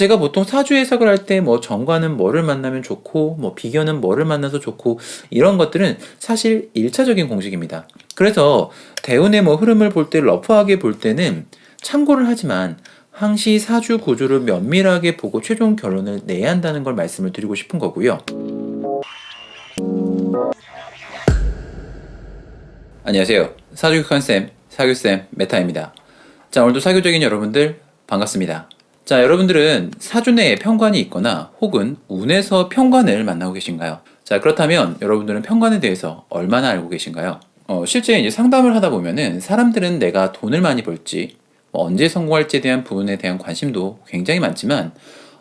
제가 보통 사주 해석을 할 때 뭐 정관은 뭐를 만나면 좋고 뭐 비견은 뭐를 만나서 좋고 이런 것들은 사실 1차적인 공식입니다. 그래서 대운의 뭐 흐름을 볼 때 러프하게 볼 때는 참고를 하지만 항시 사주 구조를 면밀하게 보고 최종 결론을 내야 한다는 걸 말씀을 드리고 싶은 거고요. 안녕하세요. 사주교육한쌤, 사교쌤 메타입니다. 자, 오늘도 사교적인 여러분들 반갑습니다. 자, 여러분들은 사주 내에 편관이 있거나 혹은 운에서 편관을 만나고 계신가요? 자, 그렇다면 여러분들은 편관에 대해서 얼마나 알고 계신가요? 실제 이제 상담을 하다 보면은 사람들은 내가 돈을 많이 벌지, 언제 성공할지에 대한 부분에 대한 관심도 굉장히 많지만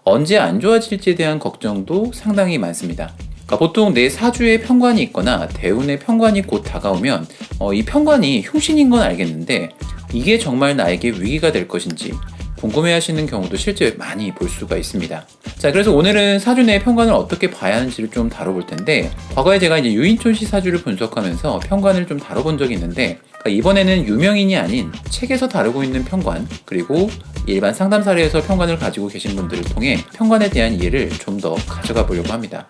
언제 안 좋아질지에 대한 걱정도 상당히 많습니다. 그러니까 보통 내 사주에 편관이 있거나 대운에 편관이 곧 다가오면 이 편관이 흉신인 건 알겠는데 이게 정말 나에게 위기가 될 것인지 궁금해 하시는 경우도 실제 많이 볼 수가 있습니다. 자, 그래서 오늘은 사주 내의 편관을 어떻게 봐야 하는지를 좀 다뤄볼 텐데, 과거에 제가 이제 유인촌 씨 사주를 분석하면서 편관을 좀 다뤄본 적이 있는데, 그러니까 이번에는 유명인이 아닌 책에서 다루고 있는 편관, 그리고 일반 상담 사례에서 편관을 가지고 계신 분들을 통해 편관에 대한 이해를 좀 더 가져가 보려고 합니다.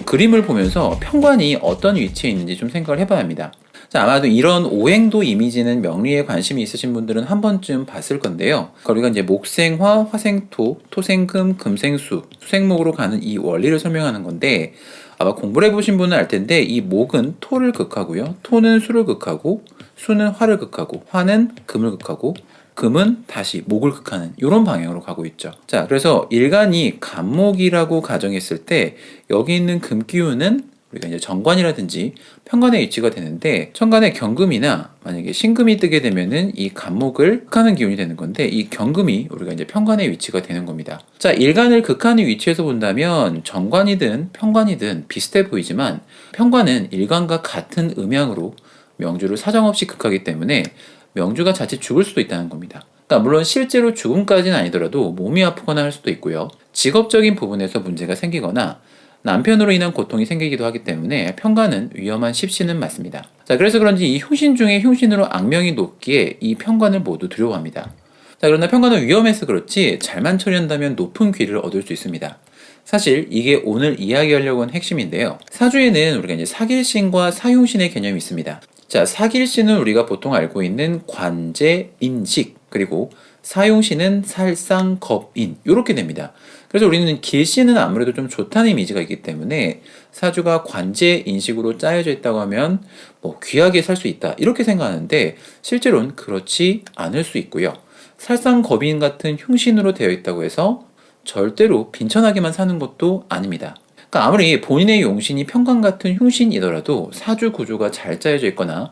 그림을 보면서 편관이 어떤 위치에 있는지 좀 생각을 해봐야 합니다. 자, 아마도 이런 오행도 이미지는 명리에 관심이 있으신 분들은 한 번쯤 봤을 건데요. 우리가 이제 목생화, 화생토, 토생금, 금생수, 수생목으로 가는 이 원리를 설명하는 건데, 아마 공부를 해보신 분은 알 텐데 이 목은 토를 극하고요. 토는 수를 극하고, 수는 화를 극하고, 화는 금을 극하고, 금은 다시 목을 극하는 이런 방향으로 가고 있죠. 자, 그래서 일간이 간목이라고 가정했을 때 여기 있는 금기운은 우리가 이제 정관이라든지 편관의 위치가 되는데, 천간에 경금이나 만약에 신금이 뜨게 되면은 이 간목을 극하는 기운이 되는 건데, 이 경금이 우리가 이제 편관의 위치가 되는 겁니다. 자, 일간을 극하는 위치에서 본다면 정관이든 편관이든 비슷해 보이지만 편관은 일간과 같은 음양으로 명주를 사정없이 극하기 때문에 명주가 자칫 죽을 수도 있다는 겁니다. 그러니까 물론 실제로 죽음까지는 아니더라도 몸이 아프거나 할 수도 있고요. 직업적인 부분에서 문제가 생기거나 남편으로 인한 고통이 생기기도 하기 때문에 편관은 위험한 십시는 맞습니다. 자, 그래서 그런지 이 흉신 중에 흉신으로 악명이 높기에 이 편관을 모두 두려워합니다. 자, 그러나 편관은 위험해서 그렇지 잘만 처리한다면 높은 귀를 얻을 수 있습니다. 사실 이게 오늘 이야기하려고 한 핵심인데요. 사주에는 우리가 이제 사길신과 사흉신의 개념이 있습니다. 자, 사길신은 우리가 보통 알고 있는 관제, 인식, 그리고 사용신은 살상, 겁인 이렇게 됩니다. 그래서 우리는 길신은 아무래도 좀 좋다는 이미지가 있기 때문에 사주가 관제, 인식으로 짜여져 있다고 하면 뭐 귀하게 살 수 있다 이렇게 생각하는데 실제로는 그렇지 않을 수 있고요. 살상, 겁인 같은 흉신으로 되어 있다고 해서 절대로 빈천하게만 사는 것도 아닙니다. 그러니까 아무리 본인의 용신이 편관 같은 흉신이더라도 사주 구조가 잘 짜여져 있거나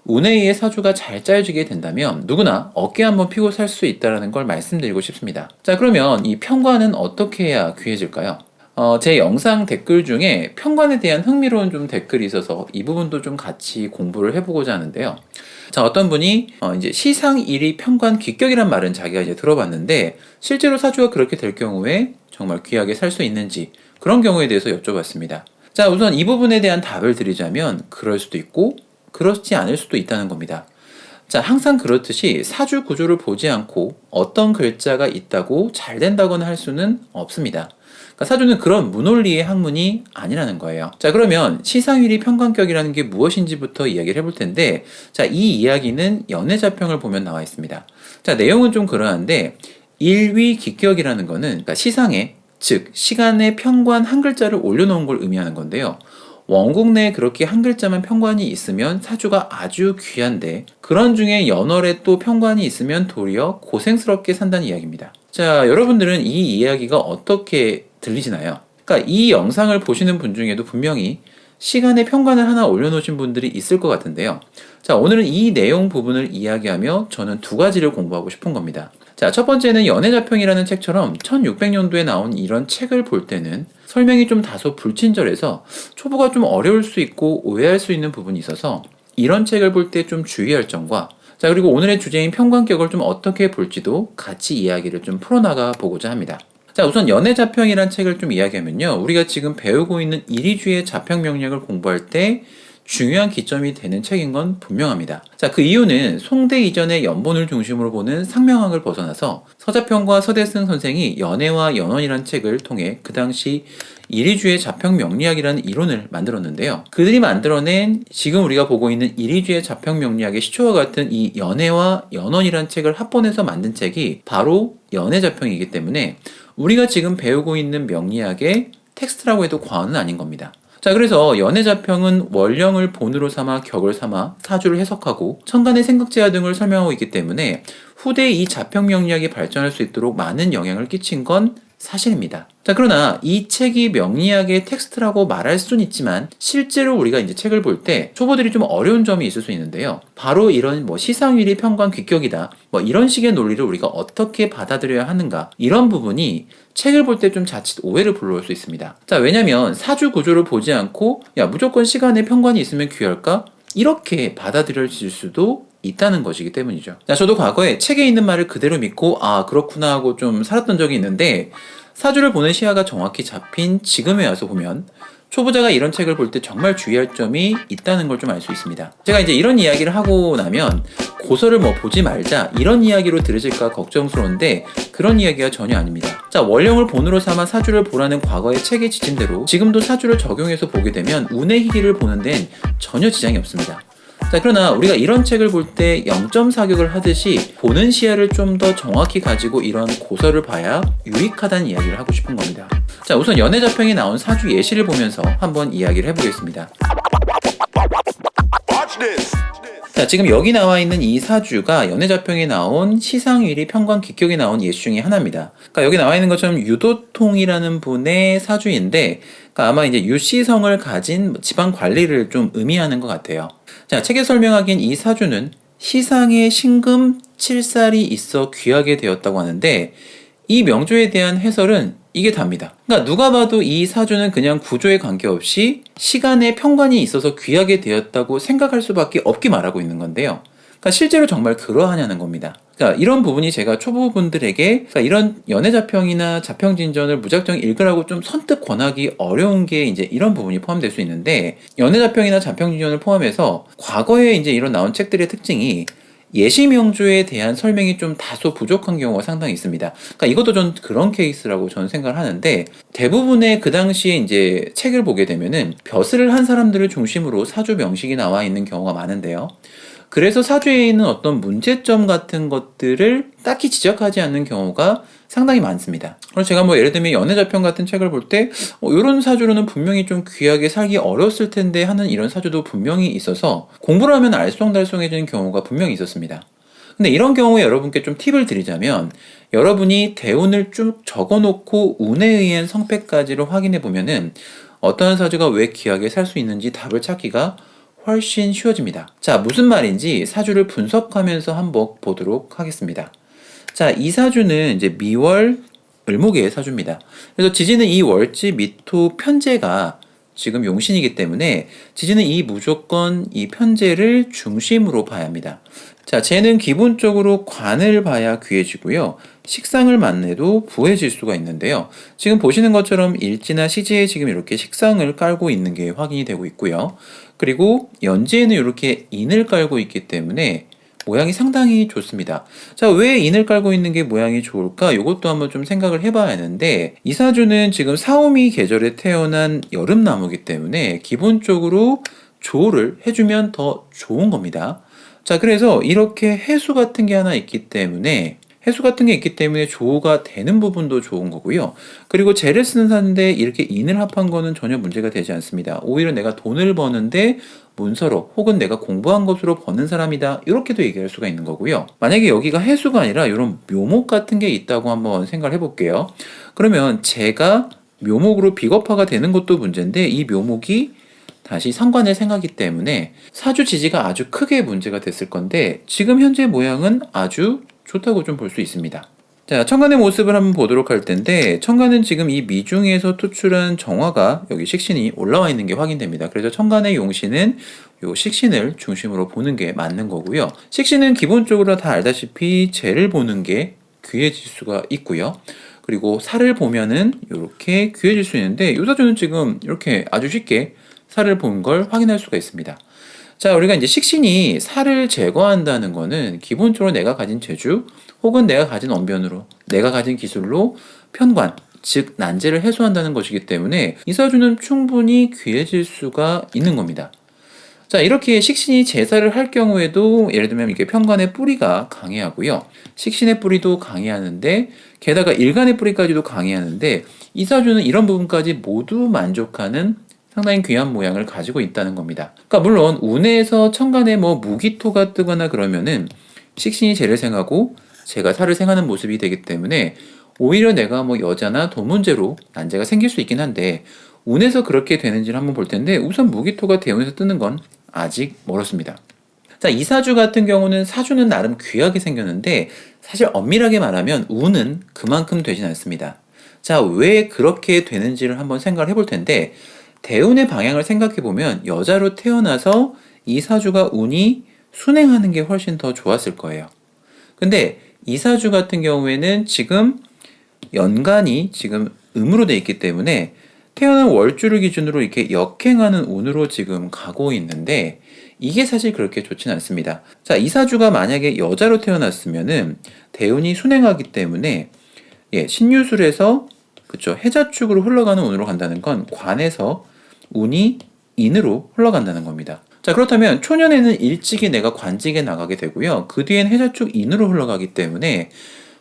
운에 의해 사주가 잘 짜여지게 된다면 누구나 어깨 한번 피고 살 수 있다는 걸 말씀드리고 싶습니다. 자, 그러면 이 편관은 어떻게 해야 귀해질까요? 제 영상 댓글 중에 편관에 대한 흥미로운 좀 댓글이 있어서 이 부분도 좀 같이 공부를 해보고자 하는데요. 자, 어떤 분이 이제 시상일이 편관 귀격이란 말은 자기가 이제 들어봤는데 실제로 사주가 그렇게 될 경우에 정말 귀하게 살 수 있는지 그런 경우에 대해서 여쭤봤습니다. 자, 우선 이 부분에 대한 답을 드리자면 그럴 수도 있고 그렇지 않을 수도 있다는 겁니다. 자, 항상 그렇듯이 사주 구조를 보지 않고 어떤 글자가 있다고 잘 된다거나 할 수는 없습니다. 그러니까 사주는 그런 무논리의 학문이 아니라는 거예요. 자, 그러면 시상일이 편관격이라는 게 무엇인지부터 이야기를 해볼 텐데, 자, 이 이야기는 연애자평을 보면 나와 있습니다. 자, 내용은 좀 그러한데 일위기격이라는 거는 그러니까 시상에, 즉 시간에 편관 한 글자를 올려놓은 걸 의미하는 건데요. 원국 내에 그렇게 한 글자만 편관이 있으면 사주가 아주 귀한데 그런 중에 연월에 또 편관이 있으면 도리어 고생스럽게 산다는 이야기입니다. 자, 여러분들은 이 이야기가 어떻게 들리시나요? 그러니까 이 영상을 보시는 분 중에도 분명히 시간에 편관을 하나 올려놓으신 분들이 있을 것 같은데요. 자, 오늘은 이 내용 부분을 이야기하며 저는 두 가지를 공부하고 싶은 겁니다. 자, 첫 번째는 연애자평이라는 책처럼 1600년도에 나온 이런 책을 볼 때는 설명이 좀 다소 불친절해서 초보가 좀 어려울 수 있고 오해할 수 있는 부분이 있어서 이런 책을 볼 때 좀 주의할 점과, 자, 그리고 오늘의 주제인 편관격을 좀 어떻게 볼지도 같이 이야기를 좀 풀어나가 보고자 합니다. 자, 우선 연애자평이란 책을 좀 이야기하면요. 우리가 지금 배우고 있는 이리주의 자평 명령을 공부할 때 중요한 기점이 되는 책인 건 분명합니다. 자, 그 이유는 송대 이전의 연본을 중심으로 보는 상명학을 벗어나서 서자평과 서대승 선생이 연애와 연원이란 책을 통해 그 당시 이리주의 자평명리학이라는 이론을 만들었는데요. 그들이 만들어낸 지금 우리가 보고 있는 이리주의 자평명리학의 시초와 같은 이 연애와 연원이라는 책을 합본해서 만든 책이 바로 연애자평이기 때문에 우리가 지금 배우고 있는 명리학의 텍스트라고 해도 과언은 아닌 겁니다. 자, 그래서 연애자평은 원령을 본으로 삼아 격을 삼아 사주를 해석하고 천간의 생각제화 등을 설명하고 있기 때문에 후대 이 자평명리학이 발전할 수 있도록 많은 영향을 끼친 건 사실입니다. 자, 그러나 이 책이 명리학의 텍스트라고 말할 수는 있지만 실제로 우리가 이제 책을 볼 때 초보들이 좀 어려운 점이 있을 수 있는데요. 바로 이런 시상위리 평관 귀격이다 이런 식의 논리를 우리가 어떻게 받아들여야 하는가, 이런 부분이 책을 볼 때 좀 자칫 오해를 불러올 수 있습니다. 자, 왜냐면 사주 구조를 보지 않고 무조건 시간에 평관이 있으면 귀할까? 이렇게 받아들여질 수도 있다는 것이기 때문이죠. 자, 저도 과거에 책에 있는 말을 그대로 믿고 그렇구나 하고 좀 살았던 적이 있는데, 사주를 보는 시야가 정확히 잡힌 지금에 와서 보면 초보자가 이런 책을 볼 때 정말 주의할 점이 있다는 걸 좀 알 수 있습니다. 제가 이제 이런 이야기를 하고 나면 고서를 보지 말자 이런 이야기로 들으실까 걱정스러운데 그런 이야기가 전혀 아닙니다. 자, 원령을 본으로 삼아 사주를 보라는 과거의 책의 지침대로 지금도 사주를 적용해서 보게 되면 운의 희기를 보는 데는 전혀 지장이 없습니다. 자, 그러나 우리가 이런 책을 볼 때 0.4격을 하듯이 보는 시야를 좀 더 정확히 가지고 이런 고서를 봐야 유익하다는 이야기를 하고 싶은 겁니다. 자, 우선 연애자평에 나온 사주 예시를 보면서 한번 이야기를 해보겠습니다. 자, 지금 여기 나와 있는 이 사주가 연애자평에 나온 시상위리 평관 기격에 나온 예시 중에 하나입니다. 그러니까 여기 나와 있는 것처럼 유도통이라는 분의 사주인데, 그러니까 아마 이제 유씨성을 가진 지방 관리를 좀 의미하는 것 같아요. 자, 책에 설명하기엔 이 사주는 시상에 신금 7살이 있어 귀하게 되었다고 하는데, 이 명조에 대한 해설은 이게 답니다. 그러니까 누가 봐도 이 사주는 그냥 구조에 관계없이 시간에 평관이 있어서 귀하게 되었다고 생각할 수밖에 없게 말하고 있는 건데요. 그러니까 실제로 정말 그러하냐는 겁니다. 그러니까 이런 부분이 제가 초보분들에게 이런 연애자평이나 자평진전을 무작정 읽으라고 좀 선뜻 권하기 어려운 게 이제 이런 부분이 포함될 수 있는데, 연애자평이나 자평진전을 포함해서 과거에 이제 이런 나온 책들의 특징이 예시명조에 대한 설명이 좀 다소 부족한 경우가 상당히 있습니다. 그러니까 이것도 전 그런 케이스라고 저는 생각을 하는데, 대부분의 그 당시에 이제 책을 보게 되면은 벼슬을 한 사람들을 중심으로 사주 명식이 나와 있는 경우가 많은데요. 그래서 사주에 있는 어떤 문제점 같은 것들을 딱히 지적하지 않는 경우가 상당히 많습니다. 그래서 제가 예를 들면 연애자평 같은 책을 볼 때 이런 사주로는 분명히 좀 귀하게 살기 어려웠을 텐데 하는 이런 사주도 분명히 있어서 공부를 하면 알쏭달쏭해지는 경우가 분명히 있었습니다. 근데 이런 경우에 여러분께 좀 팁을 드리자면, 여러분이 대운을 쭉 적어놓고 운에 의한 성패까지를 확인해 보면은 어떠한 사주가 왜 귀하게 살 수 있는지 답을 찾기가 훨씬 쉬워집니다. 자, 무슨 말인지 사주를 분석하면서 한번 보도록 하겠습니다. 자, 이 사주는 이제 미월 을목의 사주입니다. 그래서 지지는 이 월지 미토 편제가 지금 용신이기 때문에 지지는 무조건 이 편제를 중심으로 봐야 합니다. 자, 쟤는 기본적으로 관을 봐야 귀해지고요. 식상을 만나도 부해질 수가 있는데요. 지금 보시는 것처럼 일지나 시지에 지금 이렇게 식상을 깔고 있는 게 확인이 되고 있고요. 그리고 연지에는 이렇게 인을 깔고 있기 때문에 모양이 상당히 좋습니다. 자, 왜 인을 깔고 있는 게 모양이 좋을까? 이것도 한번 좀 생각을 해봐야 하는데, 이 사주는 지금 사오미 계절에 태어난 여름나무이기 때문에 기본적으로 조를 해주면 더 좋은 겁니다. 자, 그래서 이렇게 해수 같은 게 하나 있기 때문에 조가 되는 부분도 좋은 거고요. 그리고 재를 쓰는 사는데 이렇게 인을 합한 거는 전혀 문제가 되지 않습니다. 오히려 내가 돈을 버는데 문서로 혹은 내가 공부한 것으로 버는 사람이다, 이렇게도 얘기할 수가 있는 거고요. 만약에 여기가 해수가 아니라 이런 묘목 같은 게 있다고 한번 생각을 해볼게요. 그러면 제가 묘목으로 비겁화가 되는 것도 문제인데, 이 묘목이 다시 상관을 생각하기 때문에 사주 지지가 아주 크게 문제가 됐을 건데, 지금 현재 모양은 아주 좋다고 좀 볼 수 있습니다. 자, 천간의 모습을 한번 보도록 할 텐데, 천간은 지금 이 미중에서 투출한 정화가 여기 식신이 올라와 있는 게 확인됩니다. 그래서 천간의 용신은 요 식신을 중심으로 보는 게 맞는 거고요. 식신은 기본적으로 다 알다시피 재를 보는 게 귀해질 수가 있고요. 그리고 살을 보면은 이렇게 귀해질 수 있는데, 요 사주는 지금 이렇게 아주 쉽게 살을 본 걸 확인할 수가 있습니다. 자, 우리가 이제 식신이 살을 제거한다는 거는 기본적으로 내가 가진 재주 혹은 내가 가진 언변으로, 내가 가진 기술로 편관, 즉 난제를 해소한다는 것이기 때문에 이사주는 충분히 귀해질 수가 있는 겁니다. 자, 이렇게 식신이 제사를 할 경우에도 예를 들면 이게 편관의 뿌리가 강해하고요. 식신의 뿌리도 강해하는데 게다가 일간의 뿌리까지도 강해하는데 이사주는 이런 부분까지 모두 만족하는 상당히 귀한 모양을 가지고 있다는 겁니다. 그러니까 물론 운에서 천간에 뭐 무기토가 뜨거나 그러면은 식신이 재를 생하고 제가 살을 생하는 모습이 되기 때문에 오히려 내가 뭐 여자나 돈문제로 난제가 생길 수 있긴 한데 운에서 그렇게 되는지를 한번 볼 텐데 우선 무기토가 대운에서 뜨는 건 아직 멀었습니다. 자, 이사주 같은 경우는 사주는 나름 귀하게 생겼는데 사실 엄밀하게 말하면 운은 그만큼 되진 않습니다. 자, 왜 그렇게 되는지를 한번 생각을 해볼 텐데 대운의 방향을 생각해보면 여자로 태어나서 이사주가 운이 순행하는 게 훨씬 더 좋았을 거예요. 근데 이사주 같은 경우에는 지금 연간이 지금 음으로 돼 있기 때문에 태어난 월주를 기준으로 이렇게 역행하는 운으로 지금 가고 있는데 이게 사실 그렇게 좋진 않습니다. 자, 이사주가 만약에 여자로 태어났으면은 대운이 순행하기 때문에 신유술에서 그쵸 해자축으로 흘러가는 운으로 간다는 건 관에서 운이 인으로 흘러간다는 겁니다. 자, 그렇다면 초년에는 일찍이 내가 관직에 나가게 되고요. 그 뒤엔 해자축 인으로 흘러가기 때문에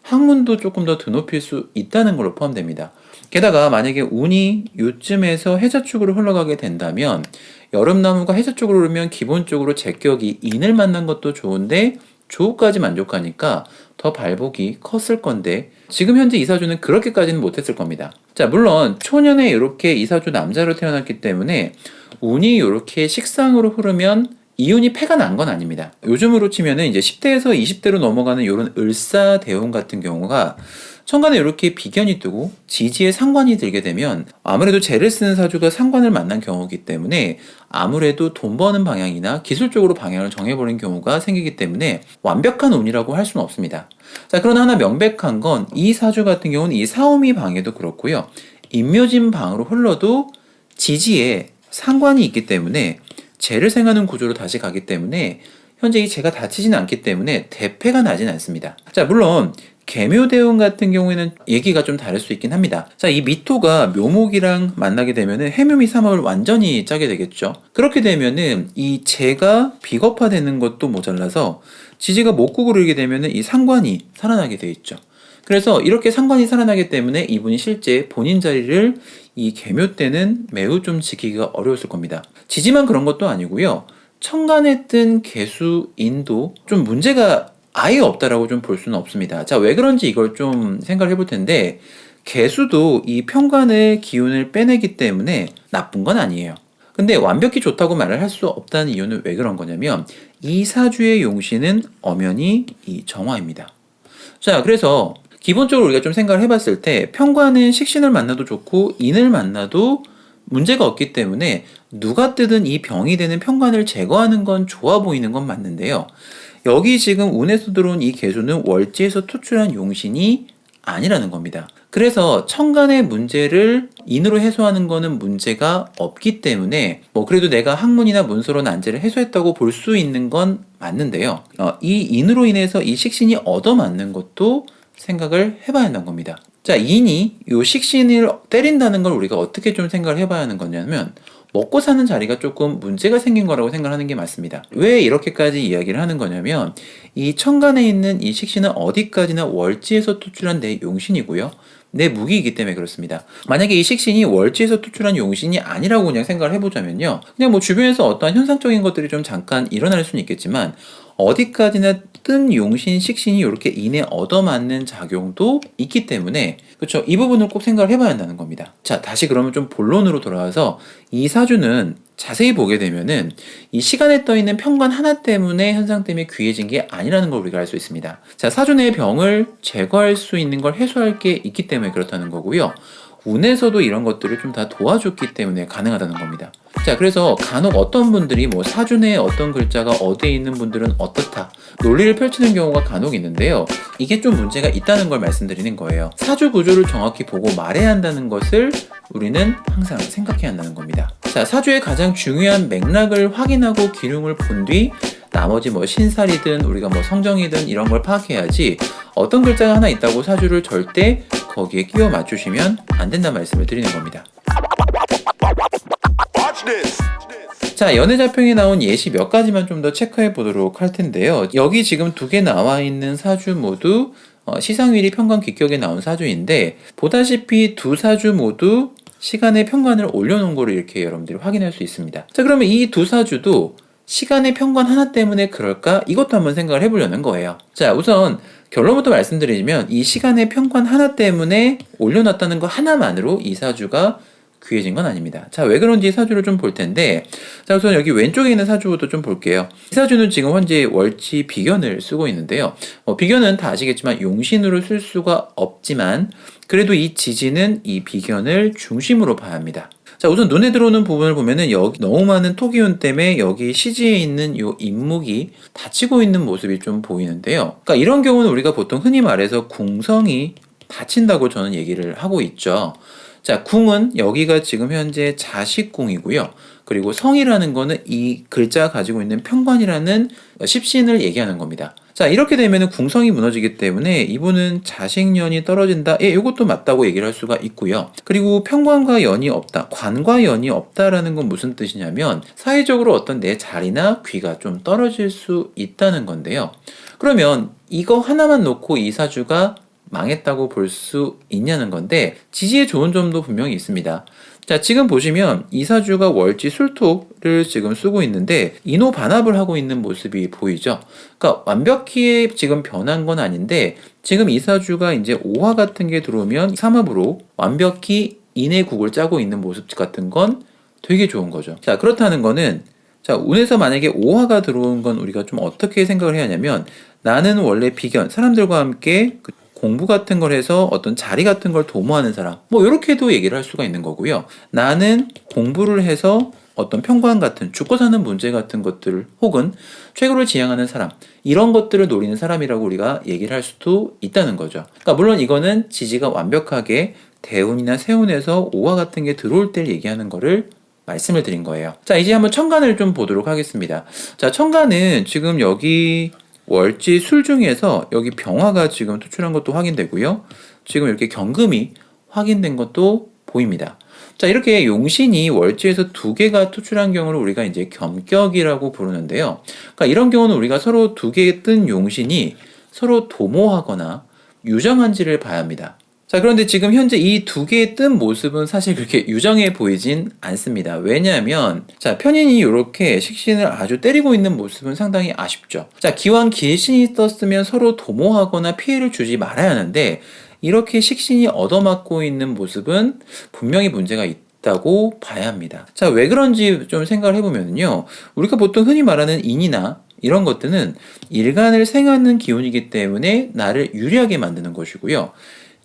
학문도 조금 더 드높일 수 있다는 걸로 포함됩니다. 게다가 만약에 운이 요쯤에서 해자축으로 흘러가게 된다면 여름나무가 해자축으로 오르면 기본적으로 제격이 인을 만난 것도 좋은데 조우까지 만족하니까 더 발복이 컸을 건데 지금 현재 이사주는 그렇게까지는 못했을 겁니다. 자, 물론 초년에 이렇게 이사주 남자로 태어났기 때문에 운이 이렇게 식상으로 흐르면 이 운이 패가 난 건 아닙니다. 요즘으로 치면은 이제 10대에서 20대로 넘어가는 이런 을사대운 같은 경우가 천간에 이렇게 비견이 뜨고 지지에 상관이 들게 되면 아무래도 재를 쓰는 사주가 상관을 만난 경우이기 때문에 아무래도 돈 버는 방향이나 기술적으로 방향을 정해버린 경우가 생기기 때문에 완벽한 운이라고 할 수는 없습니다. 자, 그러나 하나 명백한 건 이 사주 같은 경우는 이 사오미 방에도 그렇고요. 임묘진 방으로 흘러도 지지에 상관이 있기 때문에 재를 생하는 구조로 다시 가기 때문에 현재 이 재가 닫히지는 않기 때문에 대패가 나진 않습니다. 자, 물론 계묘대운 같은 경우에는 얘기가 좀 다를 수 있긴 합니다. 자, 이 미토가 묘목이랑 만나게 되면은 해묘미 삼합을 완전히 짜게 되겠죠. 그렇게 되면은 이 재가 비겁화되는 것도 모자라서 지지가 목국을 이루게 되면은 이 상관이 살아나게 돼 있죠. 그래서 이렇게 상관이 살아나기 때문에 이분이 실제 본인 자리를 이 계묘 때는 매우 좀 지키기가 어려웠을 겁니다. 지지만 그런 것도 아니고요. 천간에 뜬 계수인도 좀 문제가 아예 없다라고 좀 볼 수는 없습니다. 자, 왜 그런지 이걸 좀 생각을 해볼 텐데 계수도 이 편관의 기운을 빼내기 때문에 나쁜 건 아니에요. 근데 완벽히 좋다고 말을 할 수 없다는 이유는 왜 그런 거냐면 이 사주의 용신은 엄연히 이 정화입니다. 자, 그래서 기본적으로 우리가 좀 생각을 해봤을 때 편관은 식신을 만나도 좋고 인을 만나도 문제가 없기 때문에 누가 뜨든 이 병이 되는 편관을 제거하는 건 좋아 보이는 건 맞는데요. 여기 지금 운에서 들어온 이 계수는 월지에서 투출한 용신이 아니라는 겁니다. 그래서 천간의 문제를 인으로 해소하는 거는 문제가 없기 때문에 뭐 그래도 내가 학문이나 문서로 난제를 해소했다고 볼 수 있는 건 맞는데요. 이 인으로 인해서 이 식신이 얻어맞는 것도 생각을 해봐야 한다는 겁니다. 자, 인이 이 식신을 때린다는 걸 우리가 어떻게 좀 생각을 해봐야 하는 거냐면 먹고 사는 자리가 조금 문제가 생긴 거라고 생각하는 게 맞습니다. 왜 이렇게까지 이야기를 하는 거냐면 이 천간에 있는 이 식신은 어디까지나 월지에서 투출한 내 용신이고요. 내 무기이기 때문에 그렇습니다. 만약에 이 식신이 월지에서 투출한 용신이 아니라고 그냥 생각을 해보자면요. 그냥 뭐 주변에서 어떠한 현상적인 것들이 좀 잠깐 일어날 수는 있겠지만 어디까지나 뜬 용신, 식신이 이렇게 인에 얻어맞는 작용도 있기 때문에 그렇죠. 이 부분을 꼭 생각을 해봐야 한다는 겁니다. 자, 다시 그러면 좀 본론으로 돌아와서 이 사주는 자세히 보게 되면은 이 시간에 떠 있는 편관 하나 때문에 현상 때문에 귀해진 게 아니라는 걸 우리가 알 수 있습니다. 자, 사주 내의 병을 제거할 수 있는 걸 해소할 게 있기 때문에 그렇다는 거고요. 운에서도 이런 것들을 좀 다 도와줬기 때문에 가능하다는 겁니다. 자, 그래서 간혹 어떤 분들이 뭐 사주 내에 어떤 글자가 어디에 있는 분들은 어떻다 논리를 펼치는 경우가 간혹 있는데요. 이게 좀 문제가 있다는 걸 말씀드리는 거예요. 사주 구조를 정확히 보고 말해야 한다는 것을 우리는 항상 생각해야 한다는 겁니다. 자, 사주의 가장 중요한 맥락을 확인하고 기둥을 본 뒤 나머지 뭐 신살이든 우리가 뭐 성정이든 이런 걸 파악해야지 어떤 글자가 하나 있다고 사주를 절대 거기에 끼워 맞추시면 안 된다는 말씀을 드리는 겁니다. 자, 연애자평에 나온 예시 몇 가지만 좀 더 체크해 보도록 할 텐데요. 여기 지금 2개 나와 있는 사주 모두 시상위리 편관 기격에 나온 사주인데, 보다시피 두 사주 모두 시간의 편관을 올려놓은 거를 이렇게 여러분들이 확인할 수 있습니다. 자, 그러면 이 두 사주도 시간의 편관 하나 때문에 그럴까? 이것도 한번 생각을 해보려는 거예요. 자, 우선 결론부터 말씀드리면 이 시간의 편관 하나 때문에 올려놨다는 거 하나만으로 이 사주가 귀해진 건 아닙니다. 자, 왜 그런지 사주를 좀 볼 텐데, 자, 우선 여기 왼쪽에 있는 사주부터 좀 볼게요. 이 사주는 지금 현재 월지 비견을 쓰고 있는데요. 비견은 다 아시겠지만 용신으로 쓸 수가 없지만 그래도 이 지지는 이 비견을 중심으로 봐야 합니다. 자, 우선 눈에 들어오는 부분을 보면은 여기 너무 많은 토기운 때문에 여기 시지에 있는 요 인목이 닫히고 있는 모습이 좀 보이는데요. 그러니까 이런 경우는 우리가 보통 흔히 말해서 궁성이 닫힌다고 저는 얘기를 하고 있죠. 자, 궁은 여기가 지금 현재 자식궁이고요. 그리고 성이라는 거는 이 글자가 가지고 있는 편관이라는 십신을 얘기하는 겁니다. 자, 이렇게 되면 궁성이 무너지기 때문에 이분은 자식년이 떨어진다. 예, 이것도 맞다고 얘기를 할 수가 있고요. 그리고 편관과 연이 없다. 관과 연이 없다라는 건 무슨 뜻이냐면 사회적으로 어떤 내 자리나 귀가 좀 떨어질 수 있다는 건데요. 그러면 이거 하나만 놓고 이 사주가 망했다고 볼 수 있냐는 건데, 지지에 좋은 점도 분명히 있습니다. 자, 지금 보시면 이 사주가 월지 술토를 지금 쓰고 있는데 인호 반합을 하고 있는 모습이 보이죠. 그러니까 완벽히 지금 변한 건 아닌데, 지금 이 사주가 이제 오화 같은 게 들어오면 삼합으로 완벽히 인의 국을 짜고 있는 모습 같은 건 되게 좋은 거죠. 자, 그렇다는 거는, 자, 운에서 만약에 오화가 들어온 건 우리가 좀 어떻게 생각을 해야 하냐면, 나는 원래 비견, 사람들과 함께 공부 같은 걸 해서 어떤 자리 같은 걸 도모하는 사람, 뭐 이렇게도 얘기를 할 수가 있는 거고요. 나는 공부를 해서 어떤 편관 같은 죽고 사는 문제 같은 것들 혹은 최고를 지향하는 사람, 이런 것들을 노리는 사람이라고 우리가 얘기를 할 수도 있다는 거죠. 그러니까 물론 이거는 지지가 완벽하게 대운이나 세운에서 오화 같은 게 들어올 때를 얘기하는 거를 말씀을 드린 거예요. 자, 이제 한번 천간을 좀 보도록 하겠습니다. 자, 천간은 지금 여기 월지 술 중에서 여기 병화가 지금 투출한 것도 확인되고요. 지금 이렇게 경금이 확인된 것도 보입니다. 자, 이렇게 용신이 월지에서 2개가 투출한 경우를 우리가 이제 겸격이라고 부르는데요. 그러니까 이런 경우는 우리가 서로 2개 뜬 용신이 서로 도모하거나 유정한지를 봐야 합니다. 자, 그런데 지금 현재 이 2개의 뜬 모습은 사실 그렇게 유정해 보이진 않습니다. 왜냐하면, 자, 편인이 이렇게 식신을 아주 때리고 있는 모습은 상당히 아쉽죠. 자, 기왕 길신이 떴으면 서로 도모하거나 피해를 주지 말아야 하는데, 이렇게 식신이 얻어맞고 있는 모습은 분명히 문제가 있다고 봐야 합니다. 자, 왜 그런지 좀 생각을 해보면요. 우리가 보통 흔히 말하는 인이나 이런 것들은 일간을 생하는 기운이기 때문에 나를 유리하게 만드는 것이고요.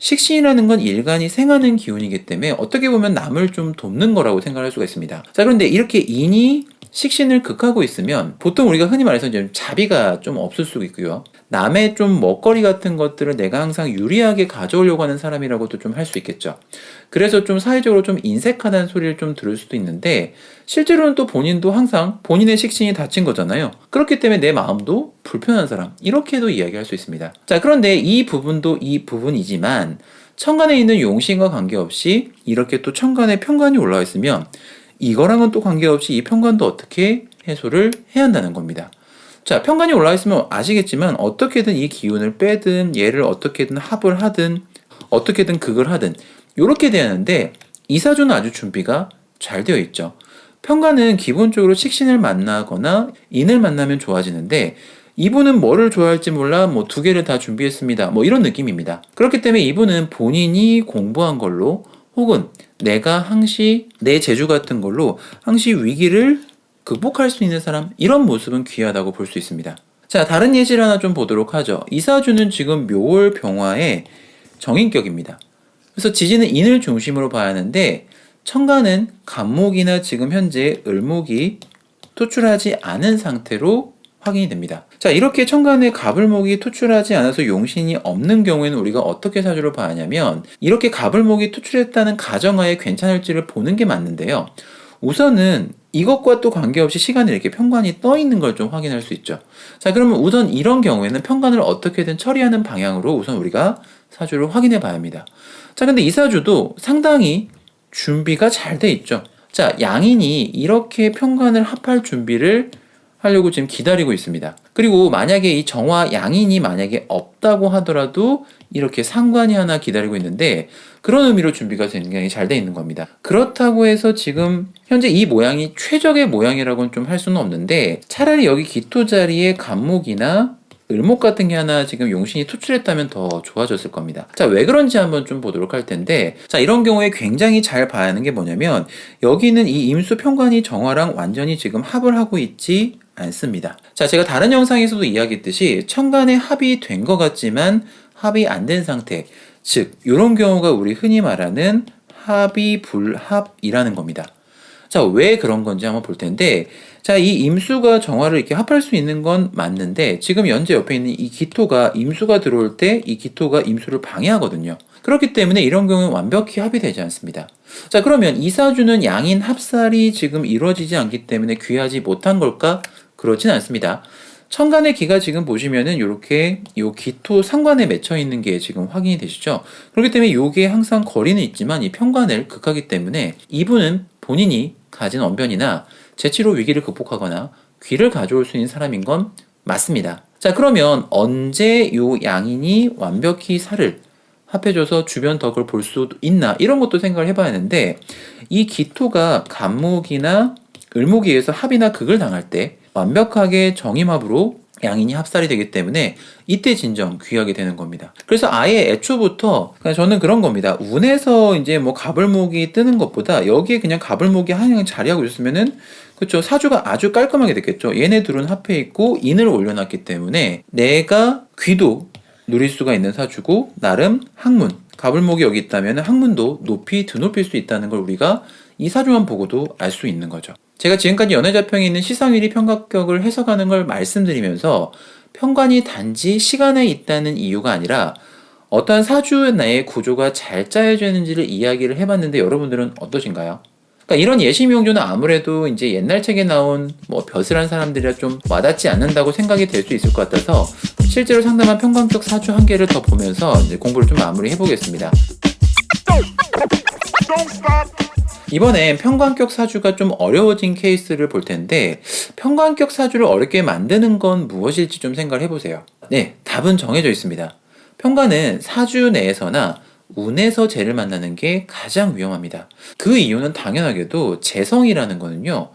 식신이라는 건 일간이 생하는 기운이기 때문에 어떻게 보면 남을 좀 돕는 거라고 생각할 수가 있습니다. 자, 그런데 이렇게 인이 식신을 극하고 있으면 보통 우리가 흔히 말해서 이제 자비가 좀 없을 수도 있고요. 남의 좀 먹거리 같은 것들을 내가 항상 유리하게 가져오려고 하는 사람이라고도 좀 할 수 있겠죠. 그래서 좀 사회적으로 좀 인색하다는 소리를 좀 들을 수도 있는데, 실제로는 또 본인도 항상 본인의 식신이 닫힌 거잖아요. 그렇기 때문에 내 마음도 불편한 사람, 이렇게도 이야기할 수 있습니다. 자, 그런데 이 부분도 이 부분이지만 천간에 있는 용신과 관계없이 이렇게 또 천간에 편관이 올라와 있으면 이거랑은 또 관계없이 이 편관도 어떻게 해소를 해야 한다는 겁니다. 자, 편관이 올라와 있으면 아시겠지만 어떻게든 이 기운을 빼든 얘를 어떻게든 합을 하든 어떻게든 극을 하든 이렇게 돼야 하는데, 이 사주는 아주 준비가 잘 되어 있죠. 편관은 기본적으로 식신을 만나거나 인을 만나면 좋아지는데, 이분은 뭐를 좋아할지 몰라 뭐 2개를 다 준비했습니다, 뭐 이런 느낌입니다. 그렇기 때문에 이분은 본인이 공부한 걸로 혹은 내가 항시 내 재주 같은 걸로 항시 위기를 극복할 수 있는 사람, 이런 모습은 귀하다고 볼 수 있습니다. 자, 다른 예시를 하나 좀 보도록 하죠. 이 사주는 지금 묘월 병화의 정인격입니다. 그래서 지지는 인을 중심으로 봐야 하는데, 천간은 간목이나 지금 현재 을목이 투출하지 않은 상태로 확인이 됩니다. 자, 이렇게 천간에 갑을목이 투출하지 않아서 용신이 없는 경우에는 우리가 어떻게 사주를 봐야 하냐면, 이렇게 갑을목이 투출했다는 가정하에 괜찮을지를 보는 게 맞는데요. 우선은 이것과 또 관계없이 시간에 이렇게 편관이 떠 있는 걸 좀 확인할 수 있죠. 자, 그러면 우선 이런 경우에는 편관을 어떻게든 처리하는 방향으로 우선 우리가 사주를 확인해 봐야 합니다. 자, 근데 이 사주도 상당히 준비가 잘 돼 있죠. 자, 양인이 이렇게 편관을 합할 준비를 하려고 지금 기다리고 있습니다. 그리고 만약에 이 정화 양인이 만약에 없다고 하더라도 이렇게 상관이 하나 기다리고 있는데 그런 의미로 준비가 굉장히 잘 돼 있는 겁니다. 그렇다고 해서 지금 현재 이 모양이 최적의 모양이라고는 좀 할 수는 없는데 차라리 여기 기토 자리에 간목이나 을목 같은 게 하나 지금 용신이 투출했다면 더 좋아졌을 겁니다. 자, 왜 그런지 한번 좀 보도록 할 텐데, 자, 이런 경우에 굉장히 잘 봐야 하는 게 뭐냐면 여기는 이 임수 편관이 정화랑 완전히 지금 합을 하고 있지 않습니다. 자, 제가 다른 영상에서도 이야기했듯이 천간에 합이 된 것 같지만 합이 안 된 상태, 즉 이런 경우가 우리 흔히 말하는 합이 불합이라는 겁니다. 자, 왜 그런 건지 한번 볼 텐데, 자, 이 임수가 정화를 이렇게 합할 수 있는 건 맞는데 지금 현재 옆에 있는 이 기토가 임수가 들어올 때 이 기토가 임수를 방해하거든요. 그렇기 때문에 이런 경우는 완벽히 합이 되지 않습니다. 자, 그러면 이 사주는 양인 합살이 지금 이루어지지 않기 때문에 귀하지 못한 걸까? 그렇진 않습니다. 천간의 기가 지금 보시면은 이렇게 요 기토 상관에 맺혀 있는 게 지금 확인이 되시죠? 그렇기 때문에 요게 항상 거리는 있지만 이 편관을 극하기 때문에 이분은 본인이 가진 언변이나 재치로 위기를 극복하거나 귀를 가져올 수 있는 사람인 건 맞습니다. 자, 그러면 언제 요 양인이 완벽히 살을 합해줘서 주변 덕을 볼 수도 있나 이런 것도 생각을 해봐야 하는데 이 기토가 간목이나 을목에 의해서 합이나 극을 당할 때 완벽하게 정임합으로 양인이 합살이 되기 때문에 이때 진정 귀하게 되는 겁니다. 그래서 아예 애초부터 그냥 저는 그런 겁니다. 운에서 이제 뭐 갑을목이 뜨는 것보다 여기에 그냥 갑을목이 한양 자리하고 있으면은 그렇죠. 사주가 아주 깔끔하게 됐겠죠. 얘네 둘은 합해 있고 인을 올려놨기 때문에 내가 귀도 누릴 수가 있는 사주고 나름 학문 갑을목이 여기 있다면 학문도 높이 드높일 수 있다는 걸 우리가 이 사주만 보고도 알 수 있는 거죠. 제가 지금까지 연애자평에 있는 시상일이 편각격을 해석하는 걸 말씀드리면서 편관이 단지 시간에 있다는 이유가 아니라 어떠한 사주 내의 구조가 잘 짜여져 있는지를 이야기를 해봤는데 여러분들은 어떠신가요? 그러니까 이런 예시 명조는 아무래도 이제 옛날 책에 나온 뭐 벼슬한 사람들이라 좀 와닿지 않는다고 생각이 될 수 있을 것 같아서 실제로 상담한 편관격 사주 한 개를 더 보면서 이제 공부를 좀 마무리해 보겠습니다. 이번엔 편관격 사주가 좀 어려워진 케이스를 볼 텐데 편관격 사주를 어렵게 만드는 건 무엇일지 좀 생각을 해보세요. 네, 답은 정해져 있습니다. 편관은 사주 내에서나 운에서 재를 만나는 게 가장 위험합니다. 그 이유는 당연하게도 재성이라는 거는요.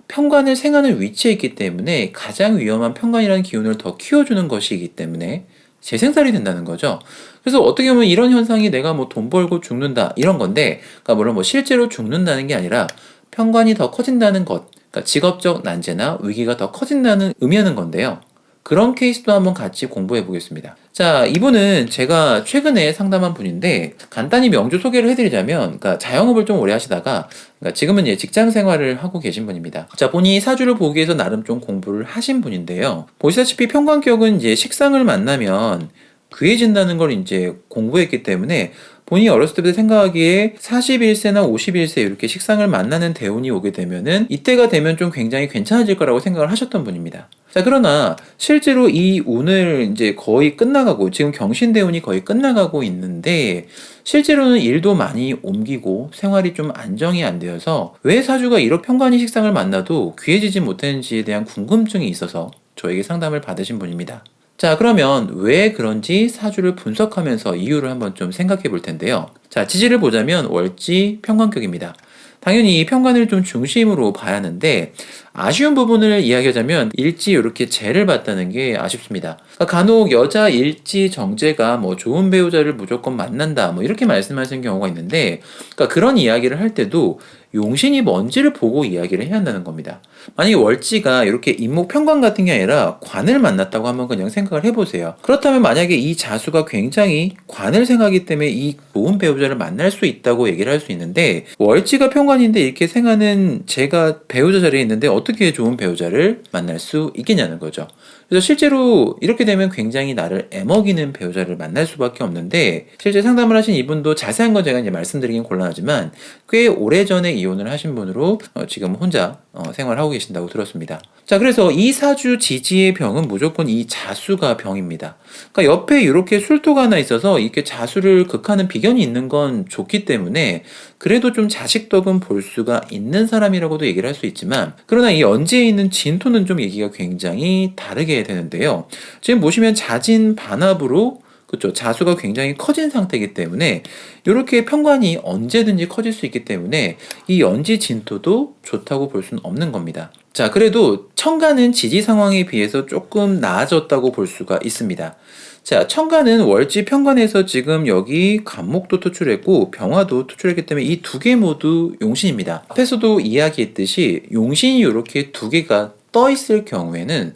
편관을 생하는 위치에 있기 때문에 가장 위험한 편관이라는 기운을 더 키워주는 것이기 때문에 재생살이 된다는 거죠. 그래서 어떻게 보면 이런 현상이 내가 뭐 돈 벌고 죽는다 이런 건데, 그러니까 물론 뭐 실제로 죽는다는 게 아니라 편관이 더 커진다는 것, 그러니까 직업적 난제나 위기가 더 커진다는 의미하는 건데요. 그런 케이스도 한번 같이 공부해 보겠습니다. 자, 이분은 제가 최근에 상담한 분인데 간단히 명주 소개를 해드리자면, 그러니까 자영업을 좀 오래 하시다가 그러니까 지금은 이제 직장 생활을 하고 계신 분입니다. 자, 본인이 사주를 보기 위해서 나름 좀 공부를 하신 분인데요. 보시다시피 편관격은 이제 식상을 만나면 귀해진다는 걸 이제 공부했기 때문에 본인이 어렸을 때부터 생각하기에 41세나 51세 이렇게 식상을 만나는 대운이 오게 되면은 이때가 되면 좀 굉장히 괜찮아질 거라고 생각을 하셨던 분입니다. 자, 그러나 실제로 이 운을 이제 거의 끝나가고 지금 경신대운이 거의 끝나가고 있는데 실제로는 일도 많이 옮기고 생활이 좀 안정이 안 되어서 왜 사주가 이렇게 편관이 식상을 만나도 귀해지지 못했는지에 대한 궁금증이 있어서 저에게 상담을 받으신 분입니다. 자, 그러면 왜 그런지 사주를 분석하면서 이유를 한번 좀 생각해 볼 텐데요. 자, 지지를 보자면 월지 편관격입니다. 당연히 이 편관을 좀 중심으로 봐야 하는데 아쉬운 부분을 이야기하자면 일지 이렇게 재를 봤다는 게 아쉽습니다. 그러니까 간혹 여자 일지 정제가 뭐 좋은 배우자를 무조건 만난다 뭐 이렇게 말씀하시는 경우가 있는데, 그러니까 그런 이야기를 할 때도 용신이 뭔지를 보고 이야기를 해야 한다는 겁니다. 만약에 월지가 이렇게 임목 편관 같은 게 아니라 관을 만났다고 한번 그냥 생각을 해보세요. 그렇다면 만약에 이 자수가 굉장히 관을 생하기 때문에 이 좋은 배우자를 만날 수 있다고 얘기를 할 수 있는데 월지가 편관인데 이렇게 생하는 제가 배우자 자리에 있는데 어떻게 좋은 배우자를 만날 수 있겠냐는 거죠. 그래서 실제로 이렇게 되면 굉장히 나를 애먹이는 배우자를 만날 수밖에 없는데, 실제 상담을 하신 이분도 자세한 건 제가 이제 말씀드리긴 곤란하지만 꽤 오래전에 이혼을 하신 분으로 지금 혼자 생활하고 계신다고 들었습니다. 자, 그래서 이 사주 지지의 병은 무조건 이 자수가 병입니다. 그러니까 옆에 이렇게 술토가 하나 있어서 이렇게 자수를 극하는 비견이 있는 건 좋기 때문에 그래도 좀 자식덕은 볼 수가 있는 사람이라고도 얘기를 할 수 있지만, 그러나 이 언지에 있는 진토는 좀 얘기가 굉장히 다르게 되는데요. 지금 보시면 자진 반합으로, 그렇죠, 자수가 굉장히 커진 상태이기 때문에 이렇게 편관이 언제든지 커질 수 있기 때문에 이 연지 진토도 좋다고 볼 수는 없는 겁니다. 자, 그래도 천간은 지지 상황에 비해서 조금 나아졌다고 볼 수가 있습니다. 자, 천간은 월지 편관에서 지금 여기 간목도 토출했고 병화도 토출했기 때문에 이 두 개 모두 용신입니다. 앞에서도 이야기했듯이 용신이 이렇게 두 개가 떠 있을 경우에는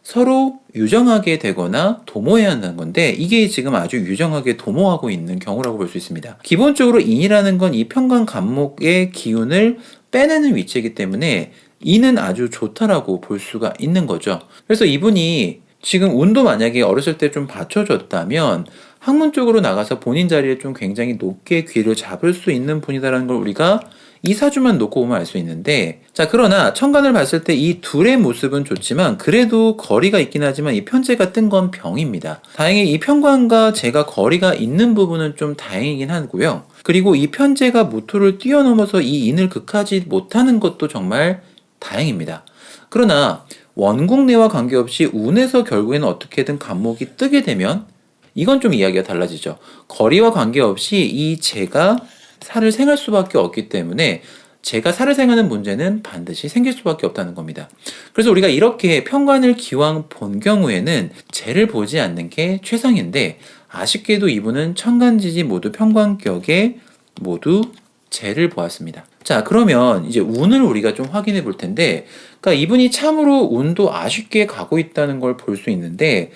서로 유정하게 되거나 도모해야 한다는 건데, 이게 지금 아주 유정하게 도모하고 있는 경우라고 볼 수 있습니다. 기본적으로 인이라는 건 이 편관 간목의 기운을 빼내는 위치이기 때문에 인은 아주 좋다라고 볼 수가 있는 거죠. 그래서 이분이 지금 운도 만약에 어렸을 때 좀 받쳐줬다면 학문 쪽으로 나가서 본인 자리에 좀 굉장히 높게 귀를 잡을 수 있는 분이다라는 걸 우리가 이 사주만 놓고 보면 알 수 있는데, 자, 그러나 천간을 봤을 때 이 둘의 모습은 좋지만 그래도 거리가 있긴 하지만 이 편제가 뜬 건 병입니다. 다행히 이 편관과 제가 거리가 있는 부분은 좀 다행이긴 하고요. 그리고 이 편제가 모토를 뛰어넘어서 이 인을 극하지 못하는 것도 정말 다행입니다. 그러나 원국내와 관계없이 운에서 결국에는 어떻게든 간목이 뜨게 되면 이건 좀 이야기가 달라지죠. 거리와 관계없이 이 재가 살을 생할 수밖에 없기 때문에 재가 살을 생하는 문제는 반드시 생길 수밖에 없다는 겁니다. 그래서 우리가 이렇게 편관을 기왕 본 경우에는 재를 보지 않는 게 최상인데, 아쉽게도 이분은 천간지지 모두 편관격에 모두 재를 보았습니다. 자, 그러면 이제 운을 우리가 좀 확인해 볼 텐데, 그러니까 이분이 참으로 운도 아쉽게 가고 있다는 걸 볼 수 있는데,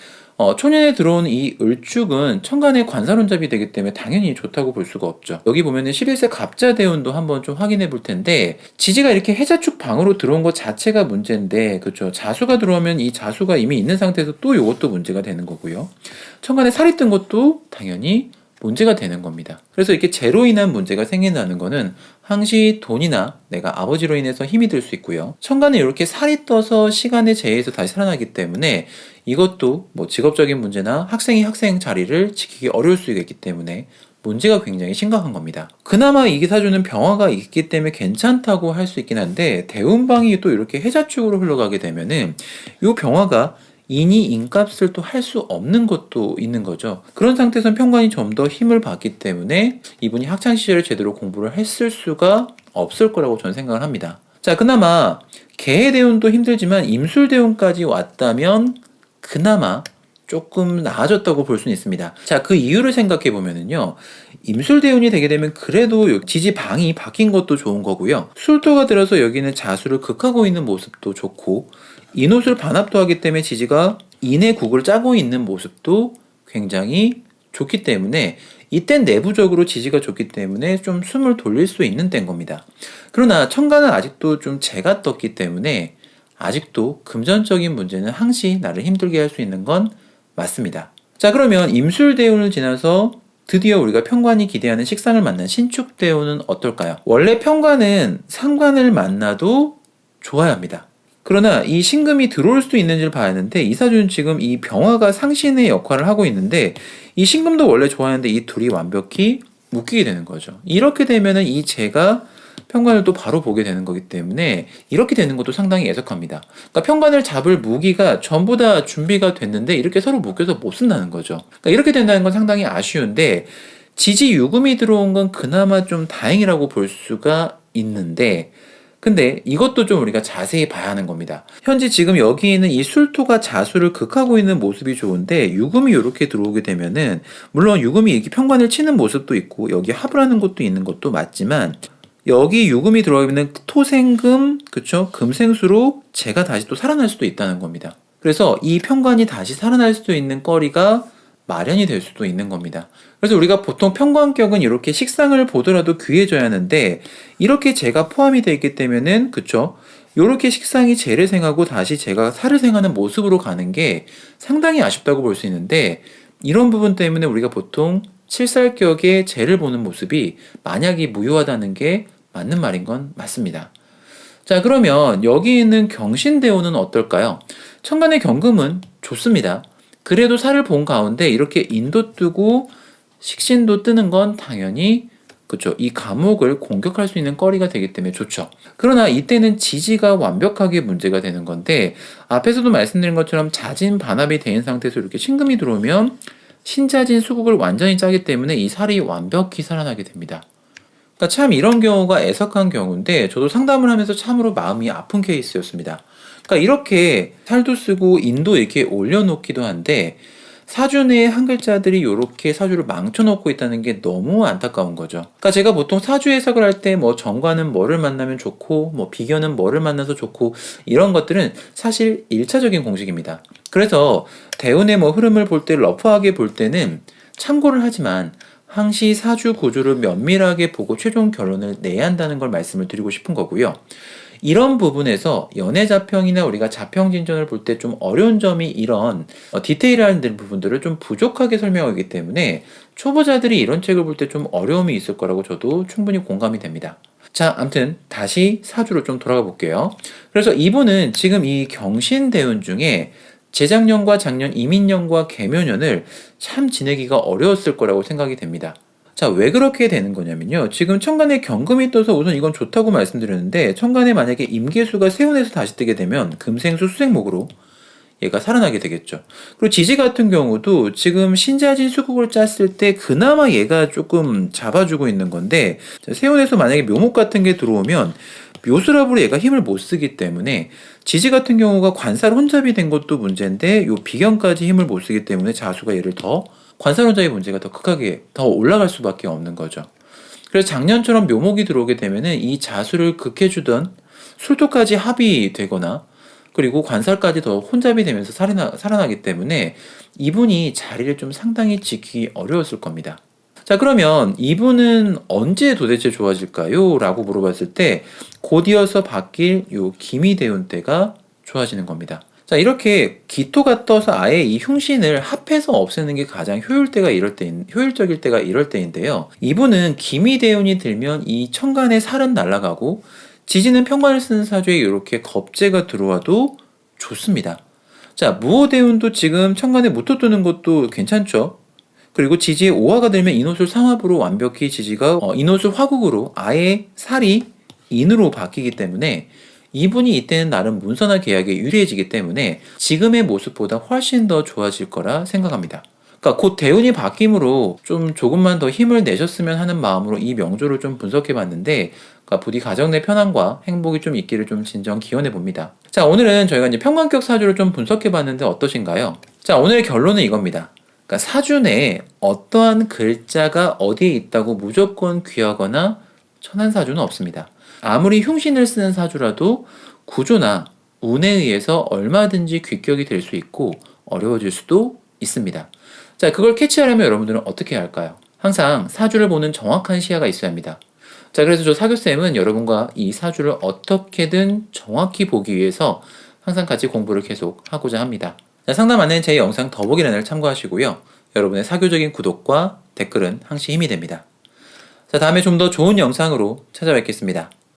초년에 들어온 이 을축은 천간의 관사론잡이 되기 때문에 당연히 좋다고 볼 수가 없죠. 여기 보면은 11세 갑자대운도 한번 좀 확인해 볼 텐데, 지지가 이렇게 해자축 방으로 들어온 것 자체가 문제인데, 그렇죠, 자수가 들어오면 이 자수가 이미 있는 상태에서 또 이것도 문제가 되는 거고요. 천간에 살이 뜬 것도 당연히 문제가 되는 겁니다. 그래서 이렇게 재로 인한 문제가 생긴다는 거는 항시 돈이나 내가 아버지로 인해서 힘이 들 수 있고요. 천간에 이렇게 살이 떠서 시간의 재해에서 다시 살아나기 때문에 이것도 뭐 직업적인 문제나 학생이 학생 자리를 지키기 어려울 수 있기 때문에 문제가 굉장히 심각한 겁니다. 그나마 이 사주는 병화가 있기 때문에 괜찮다고 할 수 있긴 한데, 대운방이 또 이렇게 해자축으로 흘러가게 되면은 이 병화가 인이 인값을 또 할 수 없는 것도 있는 거죠. 그런 상태에서는 편관이 좀 더 힘을 받기 때문에 이분이 학창시절에 제대로 공부를 했을 수가 없을 거라고 저는 생각을 합니다. 자, 그나마 개해대운도 힘들지만 임술대운까지 왔다면 그나마 조금 나아졌다고 볼 수는 있습니다. 자, 그 이유를 생각해 보면은요, 임술대운이 되게 되면 그래도 지지방이 바뀐 것도 좋은 거고요. 술토가 들어서 여기는 자수를 극하고 있는 모습도 좋고, 인옷을 반합도 하기 때문에 지지가 인의 국을 짜고 있는 모습도 굉장히 좋기 때문에 이땐 내부적으로 지지가 좋기 때문에 좀 숨을 돌릴 수 있는 때인 겁니다. 그러나 천간은 아직도 좀 재가 떴기 때문에 아직도 금전적인 문제는 항시 나를 힘들게 할 수 있는 건 맞습니다. 자, 그러면 임술대운을 지나서 드디어 우리가 편관이 기대하는 식상을 만난 신축대운은 어떨까요? 원래 편관은 상관을 만나도 좋아야 합니다. 그러나 이 신금이 들어올 수도 있는지를 봐야 하는데, 이 사주는 지금 이 병화가 상신의 역할을 하고 있는데 이 신금도 원래 좋아하는데 이 둘이 완벽히 묶이게 되는 거죠. 이렇게 되면은 이 재가 편관을 또 바로 보게 되는 거기 때문에 이렇게 되는 것도 상당히 애석합니다. 그러니까 편관을 잡을 무기가 전부 다 준비가 됐는데 이렇게 서로 묶여서 못 쓴다는 거죠. 그러니까 이렇게 된다는 건 상당히 아쉬운데, 지지 유금이 들어온 건 그나마 좀 다행이라고 볼 수가 있는데, 근데 이것도 좀 우리가 자세히 봐야 하는 겁니다. 현재 지금 여기 있는 이 술토가 자수를 극하고 있는 모습이 좋은데, 유금이 이렇게 들어오게 되면은 물론 유금이 이렇게 편관을 치는 모습도 있고 여기 합을 하는 것도 있는 것도 맞지만, 여기 유금이 들어가면 토생금, 그쵸? 금생수로 재가 다시 또 살아날 수도 있다는 겁니다. 그래서 이 편관이 다시 살아날 수도 있는 거리가 마련이 될 수도 있는 겁니다. 그래서 우리가 보통 편관격은 이렇게 식상을 보더라도 귀해져야 하는데, 이렇게 재가 포함이 되어 있기 때문에는, 그쵸, 요렇게 식상이 재래생하고 다시 제가 살을생하는 모습으로 가는 게 상당히 아쉽다고 볼 수 있는데, 이런 부분 때문에 우리가 보통 칠살격의 재를 보는 모습이 만약이 무효하다는 게 맞는 말인 건 맞습니다. 자, 그러면 여기 있는 경신대운은 어떨까요? 천간의 경금은 좋습니다. 그래도 살을 본 가운데 이렇게 인도 뜨고 식신도 뜨는 건 당연히 그쵸. 이 감옥을 공격할 수 있는 거리가 되기 때문에 좋죠. 그러나 이때는 지지가 완벽하게 문제가 되는 건데, 앞에서도 말씀드린 것처럼 자진 반합이 된 상태에서 이렇게 신금이 들어오면 신자진 수국을 완전히 짜기 때문에 이 살이 완벽히 살아나게 됩니다. 그러니까 참 이런 경우가 애석한 경우인데, 저도 상담을 하면서 참으로 마음이 아픈 케이스였습니다. 그러니까 이렇게 살도 쓰고 인도 이렇게 올려놓기도 한데, 사주 내에 한 글자들이 이렇게 사주를 망쳐놓고 있다는 게 너무 안타까운 거죠. 그러니까 제가 보통 사주 해석을 할 때 뭐 정관은 뭐를 만나면 좋고 뭐 비견은 뭐를 만나서 좋고 이런 것들은 사실 1차적인 공식입니다. 그래서 대운의 뭐 흐름을 볼 때 러프하게 볼 때는 참고를 하지만 항시 사주 구조를 면밀하게 보고 최종 결론을 내야 한다는 걸 말씀을 드리고 싶은 거고요. 이런 부분에서 연애 자평이나 우리가 자평 진전을 볼 때 좀 어려운 점이 이런 디테일한 부분들을 좀 부족하게 설명하기 때문에 초보자들이 이런 책을 볼 때 좀 어려움이 있을 거라고 저도 충분히 공감이 됩니다. 자, 아무튼 다시 사주로 좀 돌아가 볼게요. 그래서 이분은 지금 이 경신대운 중에 재작년과 작년 이민년과 개묘년을 참 지내기가 어려웠을 거라고 생각이 됩니다. 자, 왜 그렇게 되는 거냐면요. 지금 천간에 경금이 떠서 우선 이건 좋다고 말씀드렸는데, 천간에 만약에 임계수가 세운에서 다시 뜨게 되면 금생수 수생목으로 얘가 살아나게 되겠죠. 그리고 지지 같은 경우도 지금 신자진 수국을 짰을 때 그나마 얘가 조금 잡아주고 있는 건데, 세운에서 만약에 묘목 같은 게 들어오면 묘수랍으로 얘가 힘을 못 쓰기 때문에, 지지 같은 경우가 관살 혼잡이 된 것도 문제인데 요 비견까지 힘을 못 쓰기 때문에 자수가 얘를 더 관살혼자의 문제가 더 극하게 더 올라갈 수밖에 없는 거죠. 그래서 작년처럼 묘목이 들어오게 되면은 이 자수를 극해주던 술토까지 합이 되거나 그리고 관살까지 더 혼잡이 되면서 살아나기 때문에 이분이 자리를 좀 상당히 지키기 어려웠을 겁니다. 자, 그러면 이분은 언제 도대체 좋아질까요? 라고 물어봤을 때 곧이어서 바뀔 요 기미대운 때가 좋아지는 겁니다. 자, 이렇게 기토가 떠서 아예 이 흉신을 합해서 없애는 게 가장 효율적일 때가 이럴 때인데요. 이분은 기미대운이 들면 이 천간의 살은 날아가고 지지는 편관을 쓰는 사주에 이렇게 겁재가 들어와도 좋습니다. 자, 무호대운도 지금 천간에 무토 뜨는 것도 괜찮죠. 그리고 지지에 오화가 들면 인호술 상합으로 완벽히 지지가 인호술 화국으로 아예 살이 인으로 바뀌기 때문에 이분이 이때는 나름 문서나 계약에 유리해지기 때문에 지금의 모습보다 훨씬 더 좋아질 거라 생각합니다. 그러니까 곧 대운이 바뀜으로 좀 조금만 더 힘을 내셨으면 하는 마음으로 이 명조를 좀 분석해 봤는데, 그러니까 부디 가정 내 편안과 행복이 좀 있기를 좀 진정 기원해 봅니다. 자, 오늘은 저희가 이제 평관격 사주를 좀 분석해 봤는데 어떠신가요? 자, 오늘의 결론은 이겁니다. 그러니까 사주 내에 어떠한 글자가 어디에 있다고 무조건 귀하거나 천한 사주는 없습니다. 아무리 흉신을 쓰는 사주라도 구조나 운에 의해서 얼마든지 귀격이 될 수 있고 어려워질 수도 있습니다. 자, 그걸 캐치하려면 여러분들은 어떻게 해야 할까요? 항상 사주를 보는 정확한 시야가 있어야 합니다. 자, 그래서 저 사교쌤은 여러분과 이 사주를 어떻게든 정확히 보기 위해서 항상 같이 공부를 계속 하고자 합니다. 자, 상담 안에는 제 영상 더보기란을 참고하시고요. 여러분의 사교적인 구독과 댓글은 항시 힘이 됩니다. 자, 다음에 좀 더 좋은 영상으로 찾아뵙겠습니다.